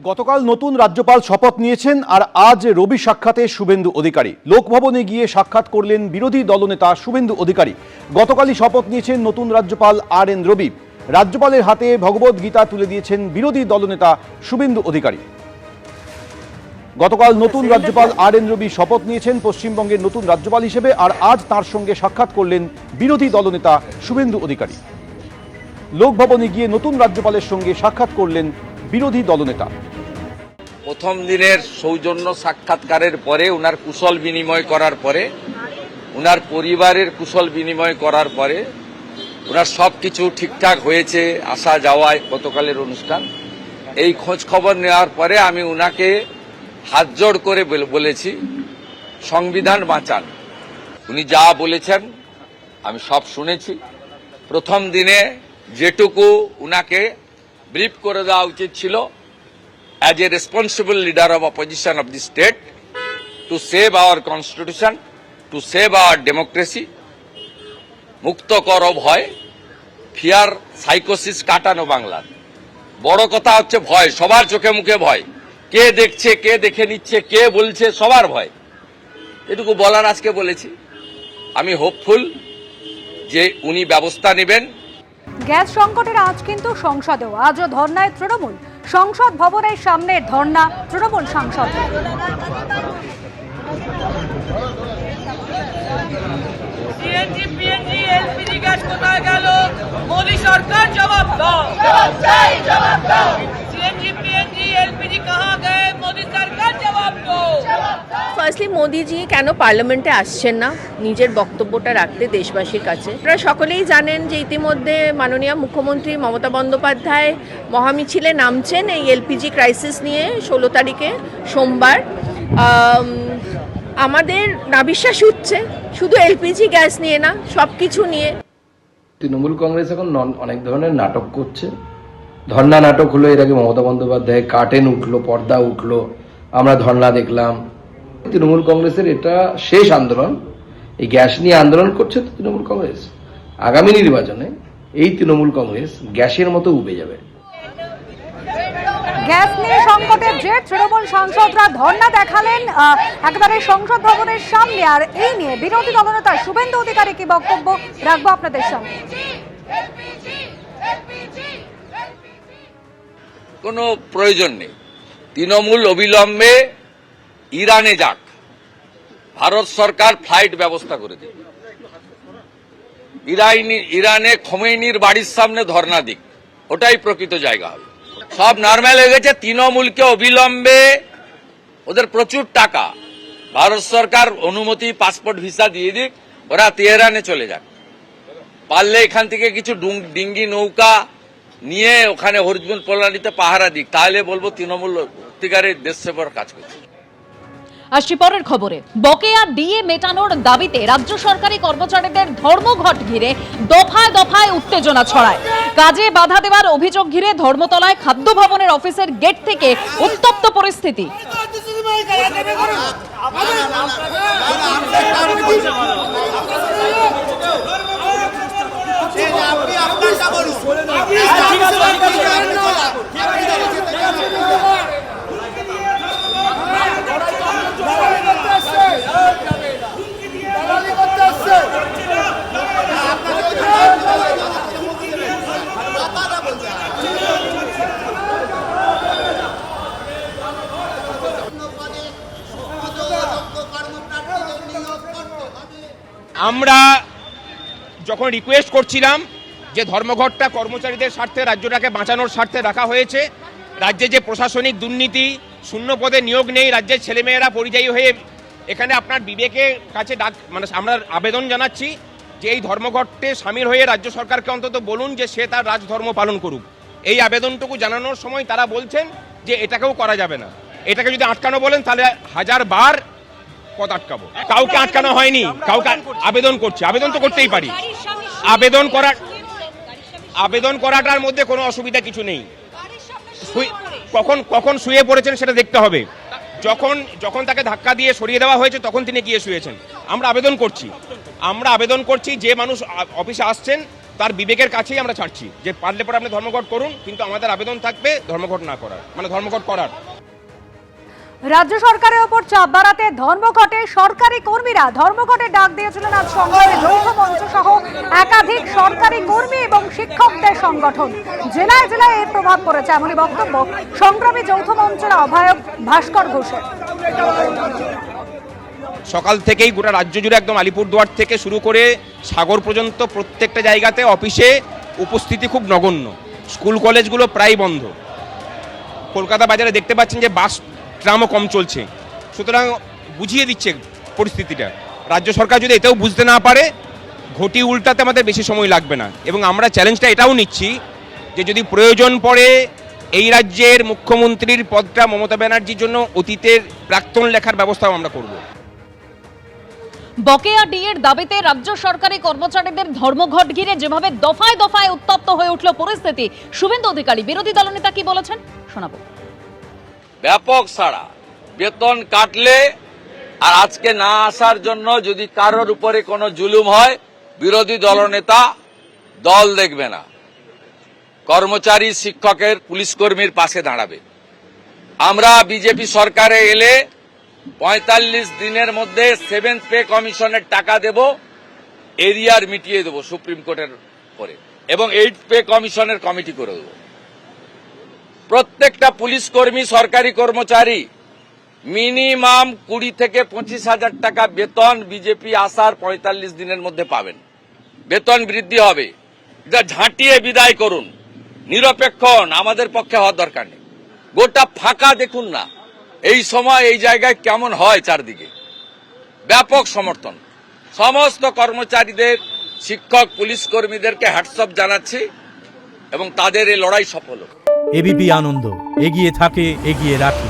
গতকাল নতুন রাজ্যপাল শপথ নিয়েছেন আর আজ রবি সাক্ষাতে শুভেন্দু অধিকারী। লোকভবনে গিয়ে সাক্ষাৎ করলেন বিরোধী দলনেতা শুভেন্দু অধিকারী। গতকালই শপথ নিয়েছেন নতুন রাজ্যপাল আর.এন. রবি। রাজ্যপালের হাতে ভগবত গীতা তুলে দিয়েছেন বিরোধী দলনেতা শুভেন্দু অধিকারী। গতকাল নতুন রাজ্যপাল আর.এন. রবি শপথ নিয়েছেন পশ্চিমবঙ্গের নতুন রাজ্যপাল হিসেবে, আর আজ তার সঙ্গে সাক্ষাৎ করলেন বিরোধী দলনেতা শুভেন্দু অধিকারী। লোকভবনে গিয়ে নতুন রাজ্যপালের সঙ্গে সাক্ষাৎ করলেন বিরোধী দলনেতা। প্রথম দিনের সৌজন্য সাক্ষাৎকারের পরে উনার কুশল বিনিময় করার পরে, উনার পরিবারের কুশল বিনিময় করার পরে, উনার সবকিছু ঠিকঠাক হয়েছে আসা যাওয়ায় গতকালের অনুষ্ঠান, এই খোঁজ খবর নেওয়ার পরে আমি উনাকে হাত জোড় করে বলেছি সংবিধান বাঁচান। উনি যা বলেছেন আমি সব শুনেছি। প্রথম দিনে যেটুকু উনাকে ব্রিফ করে দেওয়া উচিত ছিল as a responsible leader of opposition of the state to save our constitution, to save our democracy, মুক্ত কর ভয়, ফিয়ার সাইকোসিস কাটানো বাংলার। বড় কথা হচ্ছে ভয়, সবার চোখে মুখে ভয়, কে দেখছে, কে দেখে নিচ্ছে, কে বলছে, সবার ভয়। এটুকু বলার আজকে বলেছি। আমি হোপফুল যে উনি ব্যবস্থা নেবেন। গ্যাস সংকটের আজ কিন্তু সংসদেও আজও ধর্নায় তৃণমূল। সংসদ ভবনের সামনে ধর্না তৃণমূল সাংসদ। सीएनजी पीएनजी एलपीजी गैस কোথায় গেল? মোদি সরকার জবাব দাও। सीएनजी पीएनजी एलपीजी कहां गए? मोदी सरकार জবাব দাও। ফার্স্টলি মোদিজি কেন পার্লামেন্টে আসছেন না নিজের বক্তব্যটা রাখতে দেশবাসীর কাছে? আপনারা সকলেই জানেন যে ইতিমধ্যে মাননীয় মুখ্যমন্ত্রী মমতা বন্দ্যোপাধ্যায় মহামিছিলে নামছেন এই এলপিজি ক্রাইসিস নিয়ে 16 তারিখে সোমবার। আমাদের নাবিশ্বাস উঠছে শুধু এলপিজি গ্যাস নিয়ে না, সব কিছু নিয়ে। তৃণমূল কংগ্রেস এখন অনেক ধরনের নাটক করছে। ধর্ণা নাটক হলো, এর আগে মমতা বন্দ্যোপাধ্যায় কার্টেন উঠলো, পর্দা উঠলো, আমরা ধর্ণা দেখলাম। তৃণমূল কংগ্রেসের এটা শেষ আন্দোলন। এই গ্যাস নিয়ে আন্দোলন করছে তো তৃণমূল কংগ্রেস। আগামী নির্বাচনে এই তৃণমূল কংগ্রেস গ্যাসের মতো উবে যাবে। গ্যাস নিয়ে সংকটের যে তৃণমূল সাংসদরা ধর্ণা দেখালেন একেবারে সংসদ ভবনের সামনে, আর এই নিয়ে বিরোধী দলনেতা শুভেন্দু অধিকারী কি বক্তব্য রাখবো আপনাদের সামনে। কোনো প্রয়োজন নেই। তৃণমূল অবিলম্বে ইরানে যাক, ভারত সরকার ফ্লাইট ব্যবস্থা করে দিক। ইরানে খোমেনির বাড়ির সামনে ধর্ণা দিক, ওটাই প্রকৃত জায়গা হবে। সব নর্মাল হয়ে গেছে। তৃণমূলকে অবিলম্বে, ওদের প্রচুর টাকা, ভারত সরকার অনুমতি পাসপোর্ট ভিসা দিয়ে দিক, ওরা তেহরানে চলে যাক। পারলে এখান থেকে কিছু ডিঙ্গি নৌকা নিয়ে ওখানে হরিজবুল পল্লানিতে পাহারা দিক, তাহলে বলবো তৃণমূল সত্যিকারের দেশ সেবার কাজ করছে। আসছি পরের খবরে। বকেয়া ডিএ মেটানোর দাবিতে রাজ্য সরকারি কর্মচারীদের ধর্মঘট ঘিরে দফায় দফায় উত্তেজনা ছড়ায়। কাজে বাধা দেওয়ার অভিযোগ ঘিরে ধর্মতলায় খাদ্য ভবনের অফিসের গেট থেকে উত্তপ্ত পরিস্থিতি। আমরা যখন রিকোয়েস্ট করছিলাম যে ধর্মঘটটা কর্মচারীদের স্বার্থে, রাজ্যটাকে বাঁচানোর স্বার্থে রাখা হয়েছে, রাজ্যে যে প্রশাসনিক দুর্নীতি, শূন্য পদে নিয়োগ নেই, রাজ্যের ছেলেমেয়েরা পরিযায়ী হয়ে এখানে আপনার বিবেকের কাছে আমরা আবেদন জানাচ্ছি যে এই ধর্মঘটে সামিল হয়ে রাজ্য সরকারকে অন্তত বলুন যে সে তার রাজধর্ম পালন করুক। এই আবেদনটুকু জানানোর সময় তারা বলছেন যে এটাকেও করা যাবে না। এটাকে যদি আটকানো বলেন তাহলে 1000 বার পথ আটকাবো। কাউকে আটকানো হয়নি, কাউকে আবেদন করছি, আবেদন তো করতেই পারি। আবেদন করাটার মধ্যে কোনো অসুবিধা কিছু নেই। কখন শুয়ে পড়েছেন সেটা দেখতে হবে। যখন তাকে ধাক্কা দিয়ে সরিয়ে দেওয়া হয়েছে তখন তিনি গিয়ে শুয়েছেন। আমরা আবেদন করছি যে মানুষ অফিসে আসছেন তার বিবেকের কাছেই আমরা ছাড়ছি যে পারলে পরে আপনি ধর্মঘট করুন, কিন্তু আমাদের আবেদন থাকবে ধর্মঘট না করার, মানে ধর্মঘট করার। রাজ্য সরকারের ওপর চাপ বাড়াতে ধর্মঘটে সরকারি কর্মীরা ধর্মঘটে ডাক দিয়েছিলেন আজ সংগ্রামী যৌথ মঞ্চ সহ একাধিক সরকারি কর্মী এবং শিক্ষকদের সংগঠন। জেলায় জেলায় এর প্রভাব পড়েছে এমনই বক্তব্য সংগ্রামী যৌথ মঞ্চের আহ্বায়ক ভাস্কর ঘোষের। সকাল থেকেই গোটা রাজ্য জুড়ে একদম আলিপুরদুয়ার থেকে শুরু করে সাগর পর্যন্ত প্রত্যেকটা জায়গাতে অফিসে উপস্থিতি খুব নগণ্য। স্কুল কলেজগুলো প্রায় বন্ধ। কলকাতা বাজারে দেখতে পাচ্ছেন যে বাস ট্রামও কম চলছে। সুতরাং বুঝিয়ে দিচ্ছে পরিস্থিতিটা। রাজ্য সরকার যদি এটাও বুঝতে না পারে, ঘটি উল্টাতে আমাদের বেশি সময় লাগবে না। এবং আমরা চ্যালেঞ্জটা এটাও নিচ্ছি যে যদি প্রয়োজন পড়ে এই রাজ্যের মুখ্যমন্ত্রীর পদটা মমতা ব্যানার্জির জন্য অতীতের প্রাক্তন লেখার ব্যবস্থাও আমরা করব। বকেয়া ডিএর দাবিতে রাজ্য সরকারি কর্মচারীদের ধর্মঘট ঘিরে যেভাবে দফায় দফায় উত্তপ্ত হয়ে উঠল পরিস্থিতি, শুভেন্দু অধিকারী বিরোধী দলনেতা কি বলেছেন শোনাবো। ব্যাপক ছাড়া, বেতন কাটলে আর আজকে না আসার জন্য যদি কারোর উপরে কোনো জুলুম হয়, বিরোধী দলনেতা দল দেখবে না, কর্মচারী, শিক্ষকের, পুলিশ কর্মীর পাশে দাঁড়াবে। আমরা বিজেপি সরকারে এলে ৪৫ দিনের মধ্যে 7th পে কমিশনের টাকা দেব, এরিয়ার মিটিয়ে দেব সুপ্রিম কোর্টের পরে, এবং 8th পে কমিশনের কমিটি করে দেব। প্রত্যেকটা পুলিশ কর্মী, সরকারি কর্মচারী মিনিমাম 20 থেকে 25,000 টাকা বেতন বিজেপি আসার ৪৫ দিনের মধ্যে পাবেন। বেতন বৃদ্ধি হবে। এটা ঝাঁটিয়ে বিদায় করুন, নিরপেক্ষ হন, আমাদের পক্ষে হওয়ার দরকার নেই। গোটা ফাঁকা দেখুন না এই সময় এই জায়গায় কেমন হয়, চারদিকে ব্যাপক সমর্থন। সমস্ত কর্মচারীদের, শিক্ষক, পুলিশ কর্মীদেরকে হ্যাটসঅপ জানাচ্ছি এবং তাদের এই লড়াই সফল হোক। এবিপি আনন্দ এগিয়ে থাকে, এগিয়ে রাখে।